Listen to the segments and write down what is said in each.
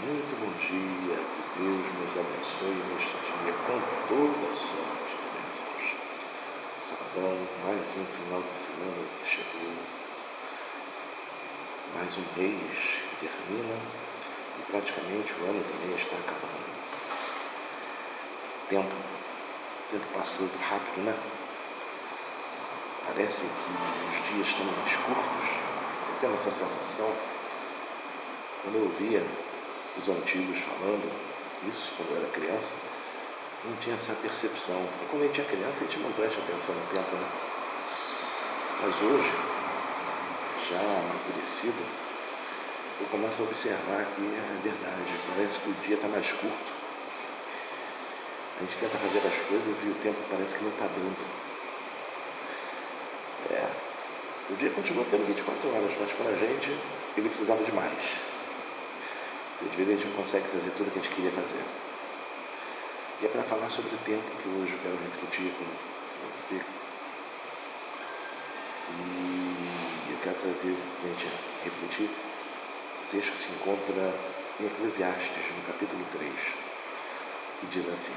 Muito bom dia, que Deus nos abençoe neste dia com toda sorte de bênçãos. Sabadão, mais um final de semana que chegou, mais um mês que termina e praticamente o ano também está acabando. Tempo passando rápido, né? Parece que os dias estão mais curtos. Eu tenho essa sensação quando eu via os antigos falando isso quando eu era criança, não tinha essa percepção, porque quando a gente é criança a gente não presta atenção no tempo, né? Mas hoje, já amadurecido, eu começo a observar que é verdade, parece que o dia está mais curto. A gente tenta fazer as coisas e o tempo parece que não está dando. O dia continua tendo 24 horas, mas para a gente ele precisava de mais. Às vezes a gente não consegue fazer tudo o que a gente queria fazer. E é para falar sobre o tempo que hoje eu quero refletir com você. E eu quero trazer para a gente refletir o texto que se encontra em Eclesiastes, no capítulo 3, que diz assim: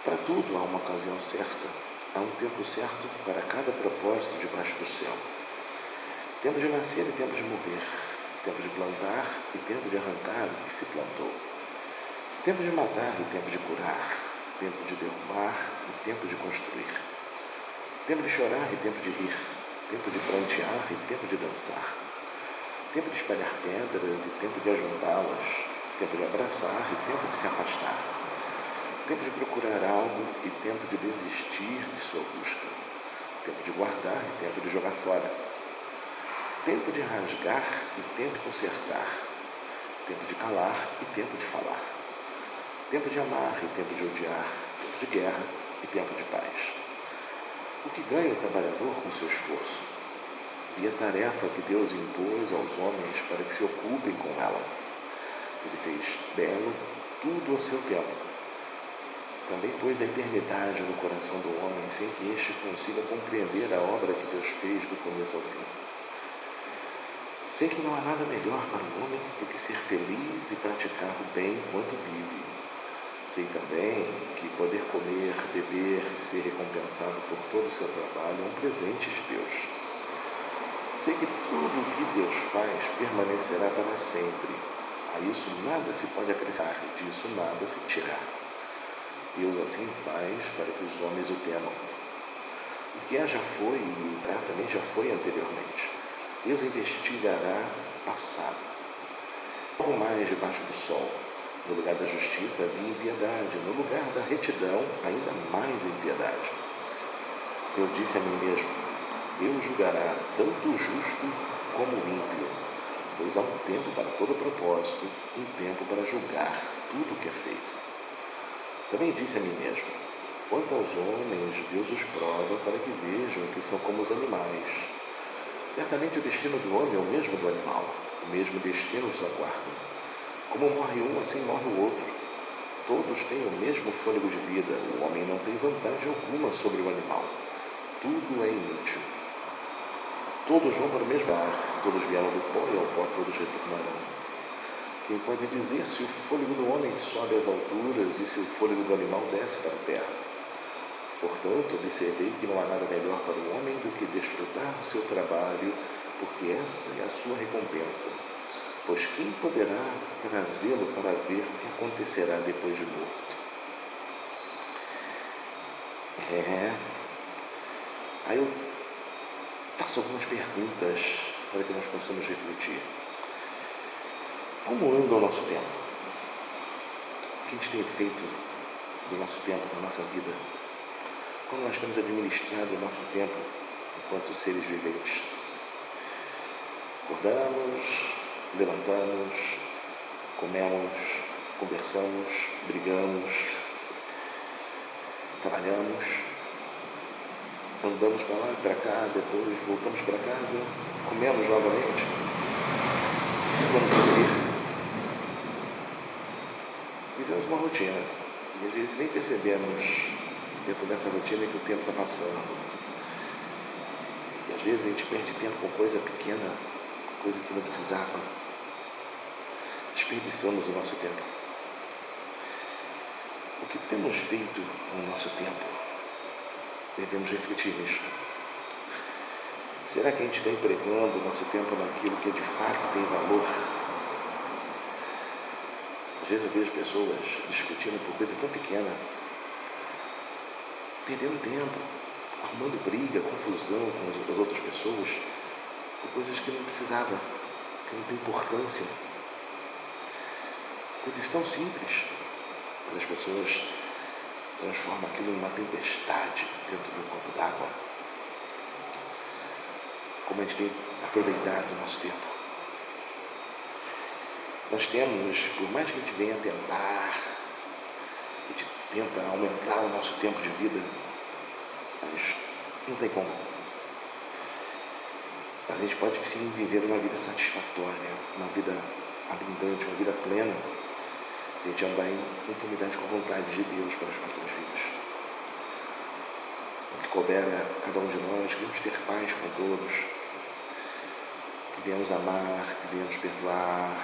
para tudo há uma ocasião certa, há um tempo certo para cada propósito debaixo do céu. Tempo de nascer e tempo de morrer, tempo de plantar e tempo de arrancar o que se plantou, tempo de matar e tempo de curar, tempo de derrubar e tempo de construir, tempo de chorar e tempo de rir, tempo de prantear e tempo de dançar, tempo de espalhar pedras e tempo de ajuntá-las, tempo de abraçar e tempo de se afastar, tempo de procurar algo e tempo de desistir de sua busca, tempo de guardar e tempo de jogar fora, tempo de rasgar e tempo de consertar, tempo de calar e tempo de falar, tempo de amar e tempo de odiar, tempo de guerra e tempo de paz. O que ganha o trabalhador com seu esforço? E a tarefa que Deus impôs aos homens para que se ocupem com ela. Ele fez belo tudo a seu tempo. Também pôs a eternidade no coração do homem, sem que este consiga compreender a obra que Deus fez do começo ao fim. Sei que não há nada melhor para o homem do que ser feliz e praticar o bem enquanto vive. Sei também que poder comer, beber e ser recompensado por todo o seu trabalho é um presente de Deus. Sei que tudo o que Deus faz permanecerá para sempre. A isso nada se pode acrescentar e disso nada se tirar. Deus assim faz para que os homens o temam. O que é já foi e o que também já foi anteriormente. Deus investigará o passado. Algo mais debaixo do sol. No lugar da justiça havia impiedade, no lugar da retidão ainda mais impiedade. Eu disse a mim mesmo: Deus julgará tanto o justo como o ímpio, pois há um tempo para todo propósito, um tempo para julgar tudo o que é feito. Também disse a mim mesmo: quanto aos homens, Deus os prova para que vejam que são como os animais. Certamente o destino do homem é o mesmo do animal, o mesmo destino os aguarda. Como morre um, assim morre o outro. Todos têm o mesmo fôlego de vida, o homem não tem vantagem alguma sobre o animal. Tudo é inútil. Todos vão para o mesmo lugar, todos vieram do pó e ao pó todos retornarão. Quem pode dizer se o fôlego do homem sobe às alturas e se o fôlego do animal desce para a terra? Portanto, observei que não há nada melhor para o homem do que desfrutar do seu trabalho, porque essa é a sua recompensa. Pois quem poderá trazê-lo para ver o que acontecerá depois de morto? Aí eu faço algumas perguntas para que nós possamos refletir. Como anda o nosso tempo? O que a gente tem feito do nosso tempo, da nossa vida? Como nós temos administrado o nosso tempo enquanto seres viventes? Acordamos, levantamos, comemos, conversamos, brigamos, trabalhamos, andamos para lá e para cá, depois voltamos para casa, comemos novamente e vamos dormir. Vivemos uma rotina e às vezes nem percebemos dentro dessa rotina que o tempo está passando. E às vezes a gente perde tempo com coisa pequena, coisa que não precisava. desperdiçamos o nosso tempo? O que temos feito com o nosso tempo? Devemos refletir nisto. Será que a gente está empregando o nosso tempo naquilo que de fato tem valor? Às vezes eu vejo pessoas discutindo por coisa tão pequena, perdendo tempo, arrumando briga, confusão com as outras pessoas, por coisas que não precisava, que não tem importância. Coisas tão simples, mas as pessoas transformam aquilo numa tempestade dentro de um copo d'água. Como a gente tem aproveitado o nosso tempo. Nós temos, por mais que a gente venha tentar, a gente tenta aumentar o nosso tempo de vida, mas não tem como. Mas a gente pode sim viver uma vida satisfatória, uma vida abundante, uma vida plena, se a gente andar em conformidade com a vontade de Deus para as nossas vidas. O que couber a cada um de nós, queremos ter paz com todos, que venhamos amar, que venhamos perdoar,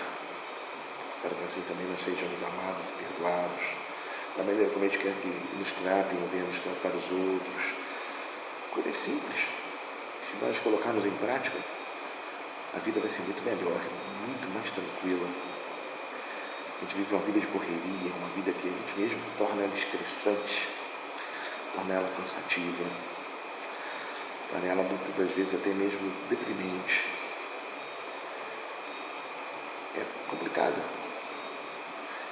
para que assim também nós sejamos amados e perdoados, da maneira como a gente quer que nos tratem, venhamos tratar os outros. Coisas simples. Se nós colocarmos em prática, a vida vai ser muito melhor, muito mais tranquila. A gente vive uma vida de correria, uma vida que a gente mesmo torna ela estressante, torna ela cansativa, torna ela muitas das vezes até mesmo deprimente. É complicado,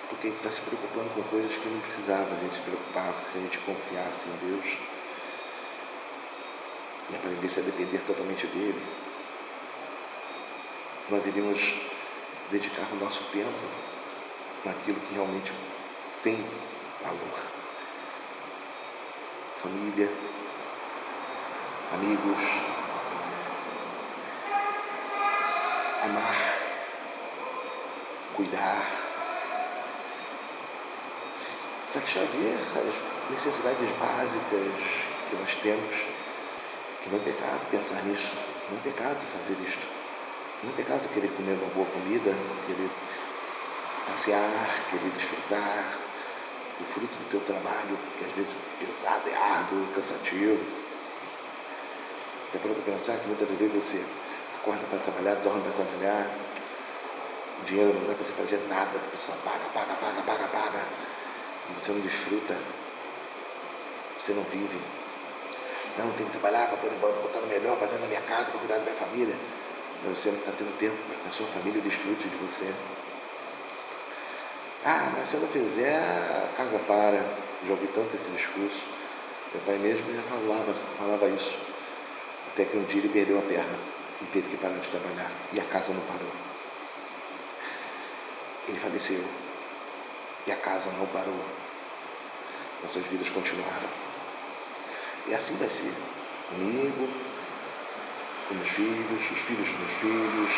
porque a gente está se preocupando com coisas que não precisava a gente se preocupar, porque se a gente confiasse em Deus e aprendesse a depender totalmente dele, nós iríamos dedicar o nosso tempo naquilo que realmente tem valor. Família, amigos, amar, cuidar, satisfazer as necessidades básicas que nós temos, que não é pecado pensar nisso, não é pecado fazer isto, não é pecado querer comer uma boa comida, querer passear, querer desfrutar do fruto do teu trabalho, que às vezes é pesado, é árduo, é cansativo. É para pensar que muitas vezes você acorda para trabalhar, dorme para trabalhar, o dinheiro não dá para você fazer nada, porque só paga, e você não desfruta, você não vive. Não, tem que trabalhar para poder botar no melhor, para dentro da minha casa, para cuidar da minha família, mas você não está tendo tempo para que a sua família desfrute de você. Ah, mas se eu não fizer, a casa para. Já ouvi tanto esse discurso. Meu pai mesmo já falava isso. Até que um dia ele perdeu a perna e teve que parar de trabalhar. E a casa não parou. Ele faleceu. E a casa não parou. Nossas vidas continuaram. E assim vai ser. Comigo, com meus filhos, os filhos dos meus filhos.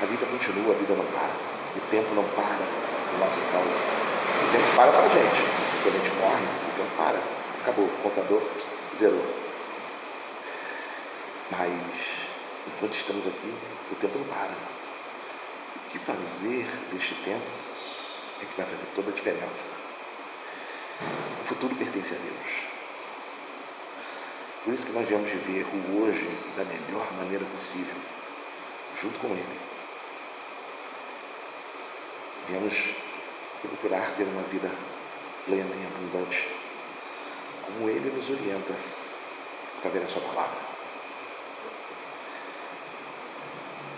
A vida continua, a vida não para. O tempo não para. Na nossa causa. O tempo para a gente. Quando a gente morre, o tempo para. Acabou. O contador zerou. Mas, enquanto estamos aqui, o tempo não para. O que fazer deste tempo é que vai fazer toda a diferença. O futuro pertence a Deus. Por isso que nós viemos viver o hoje da melhor maneira possível, junto com Ele. Viemos procurar ter uma vida plena e abundante, como Ele nos orienta através da sua palavra.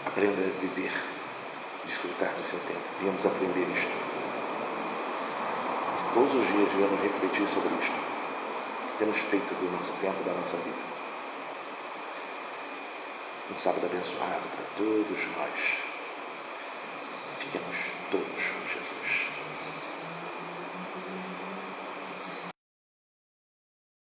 Aprenda a viver, desfrutar do seu tempo. Viemos aprender isto. Todos os dias viemos refletir sobre isto, que temos feito do nosso tempo, da nossa vida. Um sábado abençoado para todos nós. Fiquemos todos com Jesus.